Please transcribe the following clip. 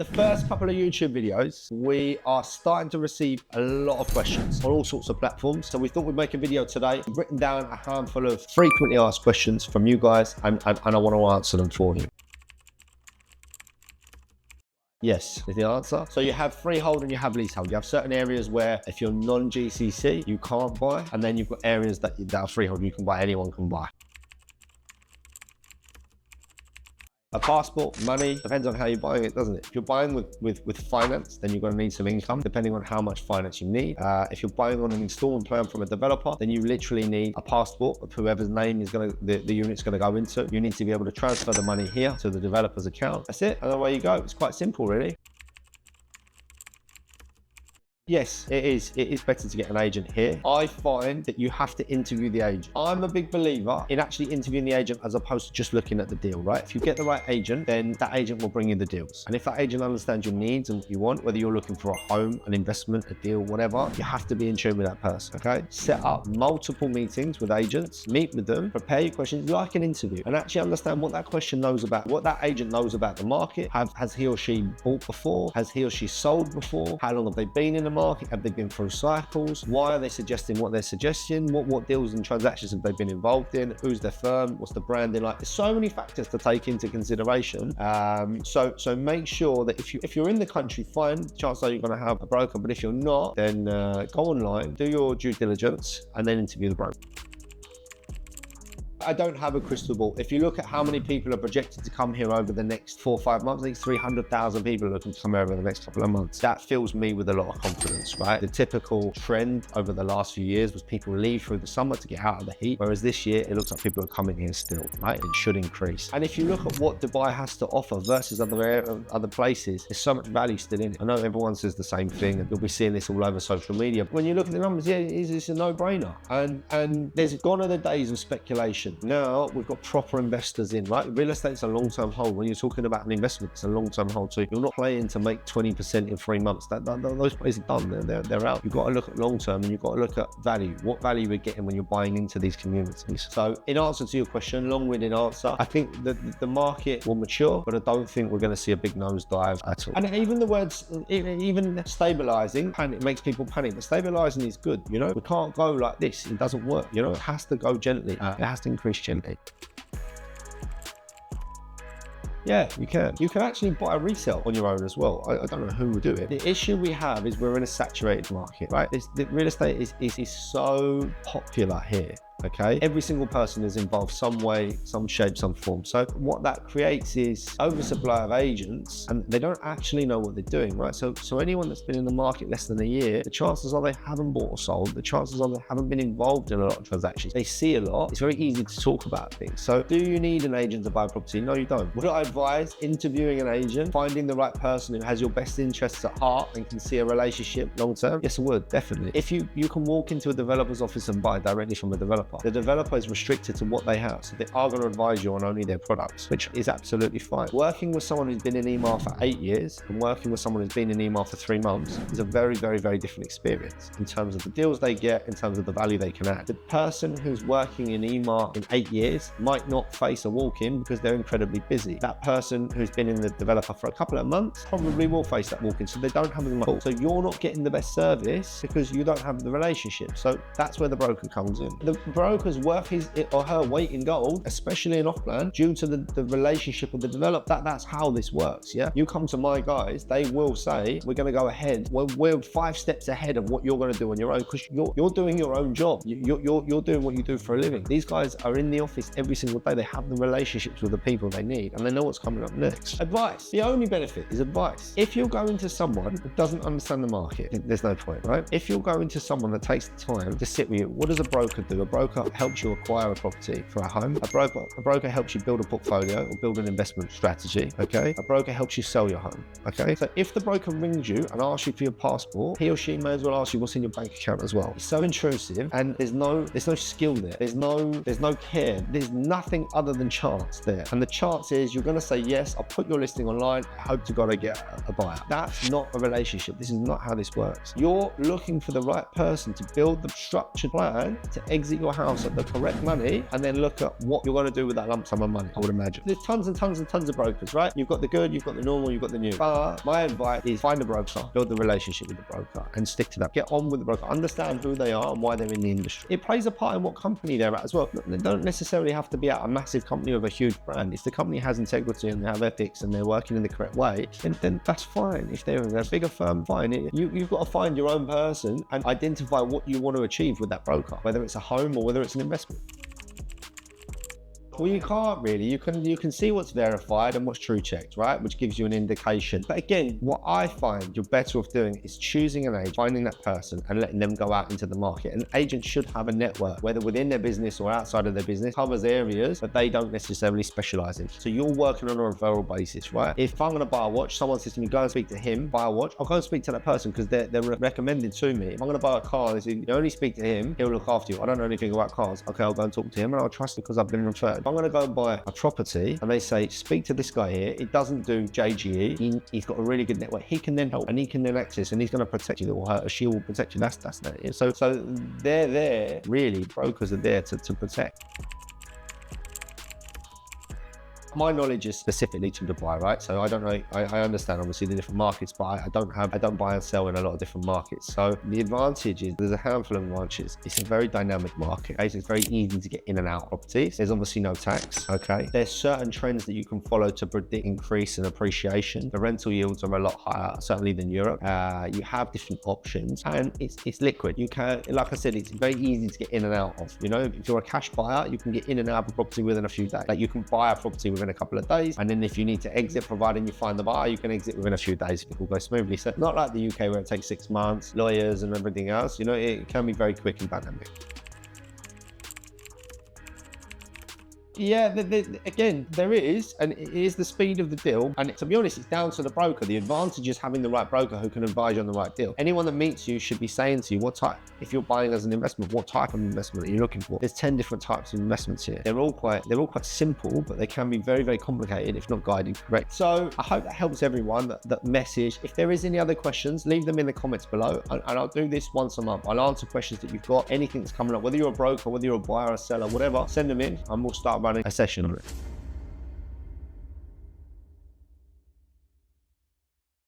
The first couple of YouTube videos, we are starting to receive a lot of questions on all sorts of platforms. So we thought we'd make a video today. I've written down a handful of frequently asked questions from you guys, and I want to answer them for you. Yes, is the answer. So you have freehold and you have leasehold. You have certain areas where if you're non-GCC, you can't buy. And then you've got areas that are freehold, you can buy, anyone can buy. A passport, money, depends on how you're buying it, doesn't it? If you're buying with finance, then you're going to need some income, depending on how much finance you need. If you're buying on an installment plan from a developer, then you literally need a passport of whoever's name is the unit's going to go into. You need to be able to transfer the money here to the developer's account. That's it, and away you go. It's quite simple, really. Yes, it is. It is better to get an agent here. I find that you have to interview the agent. I'm a big believer in actually interviewing the agent as opposed to just looking at the deal, right? If you get the right agent, then that agent will bring you the deals. And if that agent understands your needs and what you want, whether you're looking for a home, an investment, a deal, whatever, you have to be in tune with that person, okay? Set up multiple meetings with agents, meet with them, prepare your questions like an interview, and actually understand what that question knows about, what that agent knows about the market. Has he or she bought before? Has he or she sold before? How long have they been in the market? Have they been through cycles? Why are they suggesting what they're suggesting? What deals and transactions have they been involved in? Who's their firm? What's the branding like? There's so many factors to take into consideration. So make sure that if you're in the country, fine, chances are you're going to have a broker. But if you're not, then go online, do your due diligence, and then interview the broker. I don't have a crystal ball. If you look at how many people are projected to come here over the next 4 or 5 months, I think 300,000 people are looking to come here over the next couple of months. That fills me with a lot of confidence, right? The typical trend over the last few years was people leave through the summer to get out of the heat, whereas this year it looks like people are coming here still, right? It should increase. And if you look at what Dubai has to offer versus other places, there's so much value still in it. I know everyone says the same thing, and you'll be seeing this all over social media. But when you look at the numbers, yeah, it's a no-brainer. And there's gone are the days of speculation. Now we've got proper investors in, right? Real estate's a long-term hold. When you're talking about an investment, it's a long-term hold. So you're not playing to make 20% in 3 months. Those plays are done. They're out. You've got to look at long-term, and you've got to look at value. What value we're getting when you're buying into these communities. So in answer to your question, long-winded answer, I think that the market will mature, but I don't think we're going to see a big nosedive at all. And even the words, even stabilizing, panic makes people panic. But stabilizing is good. You know, we can't go like this. It doesn't work. You know, it has to go gently. It has to increase gently. Yeah, you can. You can actually buy a resale on your own as well. I don't know who would do it. The issue we have is we're in a saturated market, right? The real estate is so popular here. Okay, every single person is involved some way, some shape, some form. So what that creates is oversupply of agents, and they don't actually know what they're doing, right? So anyone that's been in the market less than a year, the chances are they haven't bought or sold. The chances are they haven't been involved in a lot of transactions. They see a lot. It's very easy to talk about things. So do you need an agent to buy a property? No, you don't. Would I advise interviewing an agent, finding the right person who has your best interests at heart and can see a relationship long term? Yes, I would, definitely. If you can walk into a developer's office and buy directly from a developer, the developer is restricted to what they have, so they are going to advise you on only their products, which is absolutely fine. Working with someone who's been in EMAR for 8 years and working with someone who's been in EMAR for 3 months is a very, very, very different experience in terms of the deals they get, in terms of the value they can add. The person who's working in EMAR in 8 years might not face a walk-in because they're incredibly busy. That person who's been in the developer for a couple of months probably will face that walk-in, so they don't have as much. So you're not getting the best service because you don't have the relationship. So that's where the broker comes in. The broker's worth his or her weight in gold, especially in off-plan, due to the relationship with the developer. That's how this works, yeah? You come to my guys, they will say, we're going to go ahead. We're 5 steps ahead of what you're going to do on your own because you're doing your own job. You're doing what you do for a living. These guys are in the office every single day. They have the relationships with the people they need, and they know what's coming up next. Advice. The only benefit is advice. If you're going to someone who doesn't understand the market, there's no point, right? If you're going to someone that takes the time to sit with you, what does a broker do? A broker helps you acquire a property for a home. A broker helps you build a portfolio or build an investment strategy, okay? A broker helps you sell your home, okay? So if the broker rings you and asks you for your passport, he or she may as well ask you what's in your bank account as well. It's so intrusive, and there's no skill there. There's no care. There's nothing other than chance there. And the chance is you're gonna say, yes, I'll put your listing online, I hope to God I get a buyer. That's not a relationship. This is not how this works. You're looking for the right person to build the structured plan to exit your house house at the correct money and then look at what you're going to do with that lump sum of money, I would imagine. There's tons and tons and tons of brokers, right? You've got the good, you've got the normal, you've got the new. But my advice is find a broker, build the relationship with the broker and stick to that. Get on with the broker, understand who they are and why they're in the industry. It plays a part in what company they're at as well. They don't necessarily have to be at a massive company with a huge brand. If the company has integrity and they have ethics and they're working in the correct way, then that's fine. If they're a bigger firm, fine. You've got to find your own person and identify what you want to achieve with that broker, whether it's a home or whether it's an investment. Well, you can't really. You can see what's verified and what's true checked, right? Which gives you an indication. But again, what I find you're better off doing is choosing an agent, finding that person and letting them go out into the market. An agent should have a network, whether within their business or outside of their business, covers areas that they don't necessarily specialize in. So you're working on a referral basis, right? If I'm going to buy a watch, someone says to me, go and speak to him, buy a watch, I'll go and speak to that person because they're recommended to me. If I'm going to buy a car, they say, you only speak to him, he'll look after you. I don't know anything about cars. Okay, I'll go and talk to him and I'll trust him because I've been referred. I'm going to go and buy a property and they say, speak to this guy here. It doesn't do JGE. He's got a really good network. He can then help and he can then access and he's going to protect you or her or she will protect you. That's that. So they're there, really, brokers are there to protect. My knowledge is specifically to Dubai, right? So I don't know, I understand obviously the different markets, but I don't buy and sell in a lot of different markets. So the advantage is there's a handful of advantages. It's a very dynamic market, okay? So it's very easy to get in and out of properties. There's obviously no tax, okay? There's certain trends that you can follow to predict increase and appreciation. The rental yields are a lot higher, certainly than Europe. You have different options and it's liquid. You can, like I said, it's very easy to get in and out of. You know, if you're a cash buyer, you can get in and out of a property within a few days. Like you can buy a property within a couple of days, and then if you need to exit, providing you find the buyer, you can exit within a few days if it all goes smoothly. So not like the UK where it takes 6 months, lawyers and everything else. You know, it can be very quick and dynamic. Yeah, again, there is, and it is the speed of the deal. And to be honest, it's down to the broker. The advantage is having the right broker who can advise you on the right deal. Anyone that meets you should be saying to you, what type, if you're buying as an investment, what type of investment are you looking for? There's 10 different types of investments here. They're all quite simple, but they can be very, very complicated if not guided correct. So I hope that helps everyone, that message. If there is any other questions, leave them in the comments below, and I'll do this once a month. I'll answer questions that you've got, anything that's coming up, whether you're a broker, whether you're a buyer or seller, whatever, send them in and we'll start running a session on it.